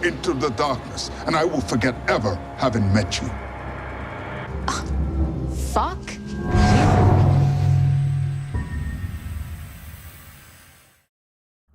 into the darkness, and I will forget ever having met you. Fuck.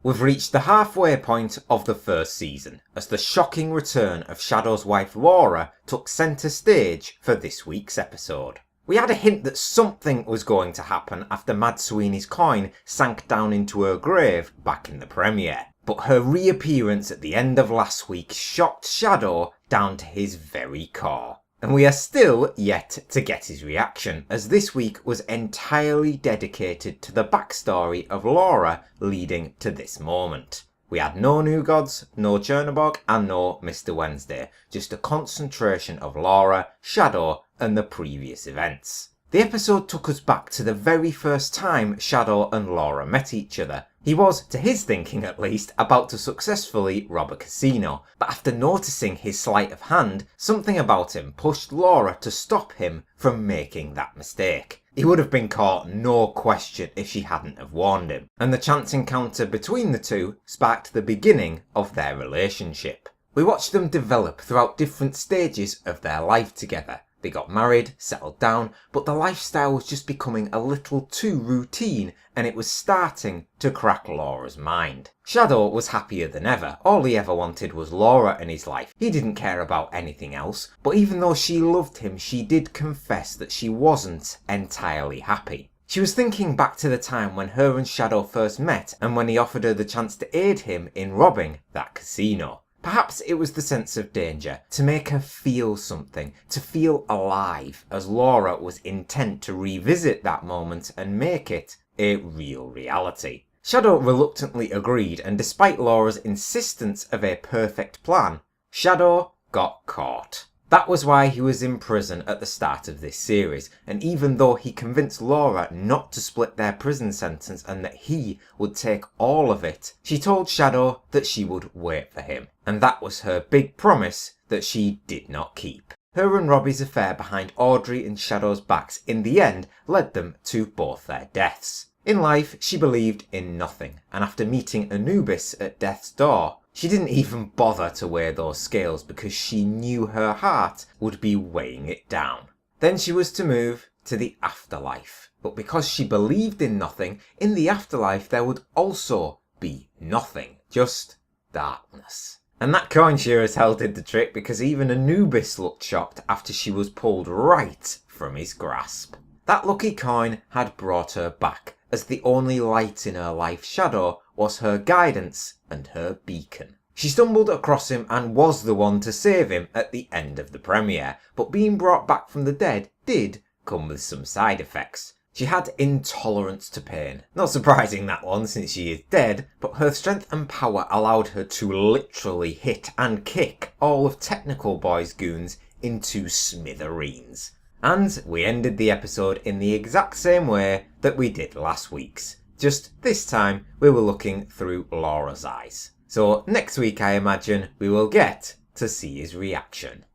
We've reached the halfway point of the first season, as the shocking return of Shadow's wife Laura took centre stage for this week's episode. We had a hint that something was going to happen after Mad Sweeney's coin sank down into her grave back in the premiere, but her reappearance at the end of last week shocked Shadow down to his very core. And we are still yet to get his reaction, as this week was entirely dedicated to the backstory of Laura leading to this moment. We had no New Gods, no Chernobog, and no Mr. Wednesday, just a concentration of Laura, Shadow, and the previous events. The episode took us back to the very first time Shadow and Laura met each other. He was, to his thinking at least, about to successfully rob a casino, but after noticing his sleight of hand, something about him pushed Laura to stop him from making that mistake. He would have been caught, no question, if she hadn't have warned him, and the chance encounter between the two sparked the beginning of their relationship. We watched them develop throughout different stages of their life together. They got married, settled down, but the lifestyle was just becoming a little too routine, and it was starting to crack Laura's mind. Shadow was happier than ever. All he ever wanted was Laura in his life. He didn't care about anything else, but even though she loved him, she did confess that she wasn't entirely happy. She was thinking back to the time when her and Shadow first met, and when he offered her the chance to aid him in robbing that casino. Perhaps it was the sense of danger, to make her feel something, to feel alive, as Laura was intent to revisit that moment and make it a real reality. Shadow reluctantly agreed, and despite Laura's insistence of a perfect plan, Shadow got caught. That was why he was in prison at the start of this series, and even though he convinced Laura not to split their prison sentence and that he would take all of it, she told Shadow that she would wait for him, and that was her big promise that she did not keep. Her and Robbie's affair behind Audrey and Shadow's backs in the end led them to both their deaths. In life, she believed in nothing, and after meeting Anubis at death's door, she didn't even bother to weigh those scales because she knew her heart would be weighing it down. Then she was to move to the afterlife. But because she believed in nothing, in the afterlife there would also be nothing. Just darkness. And that coin sure as hell did the trick, because even Anubis looked shocked after she was pulled right from his grasp. That lucky coin had brought her back, as the only light in her life, Shadow, was her guidance and her beacon. She stumbled across him and was the one to save him at the end of the premiere, but being brought back from the dead did come with some side effects. She had intolerance to pain. Not surprising that one since she is dead, but her strength and power allowed her to literally hit and kick all of Technical Boy's goons into smithereens. And we ended the episode in the exact same way that we did last week's. Just this time we were looking through Laura's eyes. So next week I imagine we will get to see his reaction.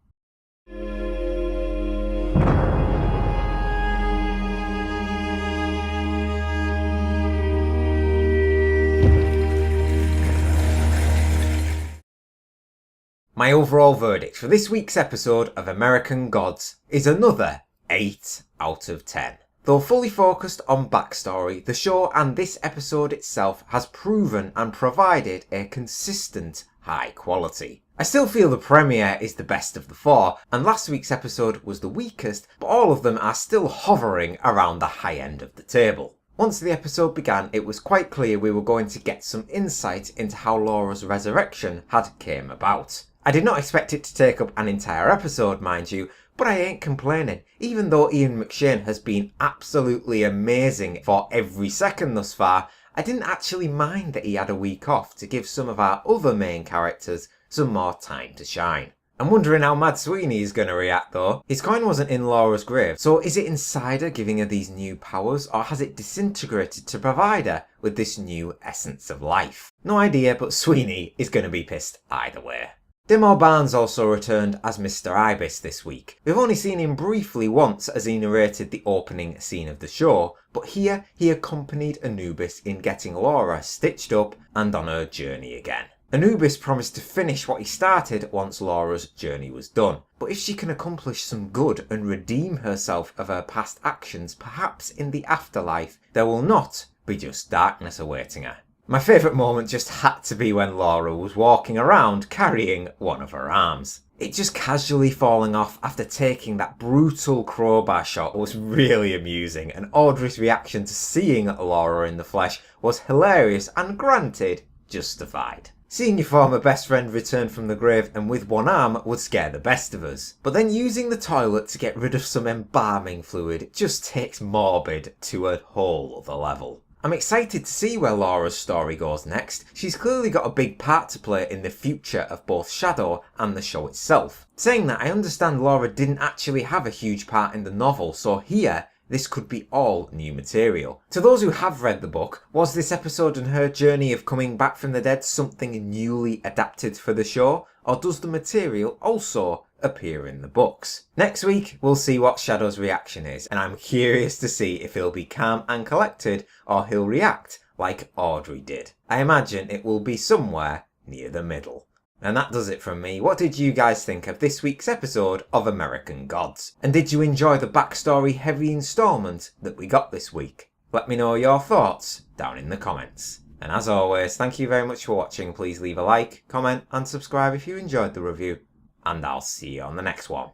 My overall verdict for this week's episode of American Gods is another 8 out of 10. Though fully focused on backstory, the show and this episode itself has proven and provided a consistent high quality. I still feel the premiere is the best of the four, and last week's episode was the weakest, but all of them are still hovering around the high end of the table. Once the episode began, it was quite clear we were going to get some insight into how Laura's resurrection had came about. I did not expect it to take up an entire episode, mind you, but I ain't complaining. Even though Ian McShane has been absolutely amazing for every second thus far, I didn't actually mind that he had a week off to give some of our other main characters some more time to shine. I'm wondering how Mad Sweeney is going to react though. His coin wasn't in Laura's grave, so is it inside her giving her these new powers, or has it disintegrated to provide her with this new essence of life? No idea, but Sweeney is going to be pissed either way. Demo Barnes also returned as Mr. Ibis this week. We've only seen him briefly once as he narrated the opening scene of the show, but here he accompanied Anubis in getting Laura stitched up and on her journey again. Anubis promised to finish what he started once Laura's journey was done, but if she can accomplish some good and redeem herself of her past actions, perhaps in the afterlife there will not be just darkness awaiting her. My favourite moment just had to be when Laura was walking around carrying one of her arms. It just casually falling off after taking that brutal crowbar shot was really amusing, and Audrey's reaction to seeing Laura in the flesh was hilarious and, granted, justified. Seeing your former best friend return from the grave and with one arm would scare the best of us, but then using the toilet to get rid of some embalming fluid just takes morbid to a whole other level. I'm excited to see where Laura's story goes next. She's clearly got a big part to play in the future of both Shadow and the show itself. Saying that, I understand Laura didn't actually have a huge part in the novel, so here this could be all new material. To those who have read the book, was this episode and her journey of coming back from the dead something newly adapted for the show, or does the material also appear in the books? Next week, we'll see what Shadow's reaction is, and I'm curious to see if he'll be calm and collected, or he'll react like Audrey did. I imagine it will be somewhere near the middle. And that does it from me. What did you guys think of this week's episode of American Gods? And did you enjoy the backstory heavy instalment that we got this week? Let me know your thoughts down in the comments. And as always, thank you very much for watching. Please leave a like, comment and subscribe if you enjoyed the review. And I'll see you on the next one.